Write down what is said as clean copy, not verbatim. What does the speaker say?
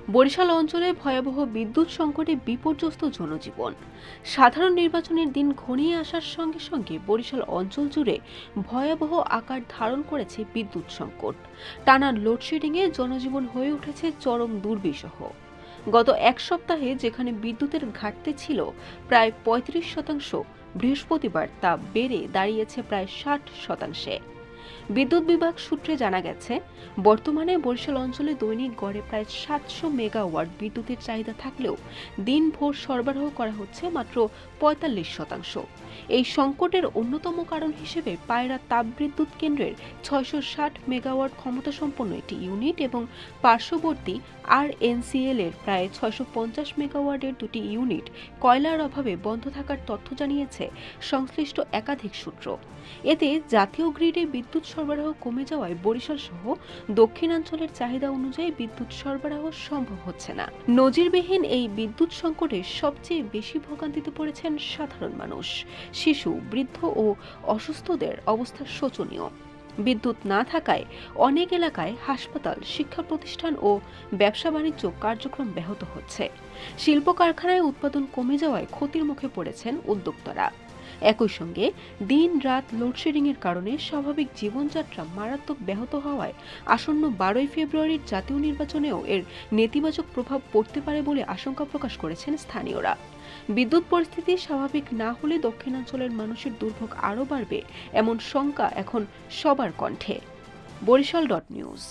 বরিশাল অঞ্চলে ভয়াবহ বিদ্যুৎ সংকটে বিপর্যস্ত জনজীবন। সাধারণ নির্বাচনের দিন ঘনিয়ে আসার সঙ্গে সঙ্গে বরিশাল অঞ্চল জুড়ে ভয়াবহ আকার ধারণ করেছে বিদ্যুৎ সংকট। টানা লোডশেডিংয়ে জনজীবন হয়ে উঠেছে চরম দুর্বিষহ। গত এক সপ্তাহে যেখানে বিদ্যুতের ঘাটতি ছিল প্রায় ৩৫%, বৃহস্পতিবার তা বেড়ে দাঁড়িয়েছে প্রায় ৬০%। বিদ্যুৎ বিভাগ সূত্রে জানা গেছে, বর্তমানে বরিশাল অঞ্চলে দৈনিক গড়ে প্রায় ৭০০ মেগাওয়াট বিদ্যুতের চাহিদা থাকলেও দিনভর সরবরাহ করা হচ্ছে মাত্র ৪৫%। এই সংকটের অন্যতম কারণ হিসেবে পায়রা তাপবিদ্যুৎ কেন্দ্রের ৬৬০ মেগাওয়াট ক্ষমতাসম্পন্ন একটি ইউনিট এবং পার্শ্ববর্তী RNCL এর প্রায় ৬৫০ মেগাওয়াটের দুটি ইউনিট কয়লার অভাবে বন্ধ থাকার তথ্য জানিয়েছে সংশ্লিষ্ট একাধিক সূত্র। এতে জাতীয় গ্রিডে বিদ্যুৎ সরবরাহ কমে যাওয়ায় বরিশাল সহ দক্ষিণাঞ্চলের চাহিদা অনুযায়ী বিদ্যুৎ সরবরাহ সম্ভব হচ্ছে না। নজিরবিহীন এই বিদ্যুৎ সংকটে সবচেয়ে বেশি ভোগান্তিতে পড়েছেন সাধারণ মানুষ, শিশু, বৃদ্ধ ও অসুস্থদের অবস্থা শোচনীয়। বিদ্যুৎ না থাকায় অনেক এলাকায় হাসপাতাল, শিক্ষা প্রতিষ্ঠান ও ব্যবসা বাণিজ্য কার্যক্রম ব্যাহত হচ্ছে। শিল্প কারখানায় উৎপাদন কমে যাওয়ায় ক্ষতির মুখে পড়েছেন উদ্যোক্তারা। একই সঙ্গে দিন রাত লোডশেডিং এর কারণে স্বাভাবিক জীবনযাত্রা মারাত্মক ব্যাহত হওয়ায় আসন্ন ১২ই ফেব্রুয়ারির জাতীয় নির্বাচনেও এর নেতিবাচক প্রভাব পড়তে পারে বলে আশঙ্কা প্রকাশ করেছেন স্থানীয়রা। বিদ্যুৎ পরিস্থিতি স্বাভাবিক না হলে দক্ষিণাঞ্চলের মানুষের দুর্ভোগ আরও বাড়বে, এমন শঙ্কা এখন সবার কণ্ঠে। বরিশাল.নিউজ।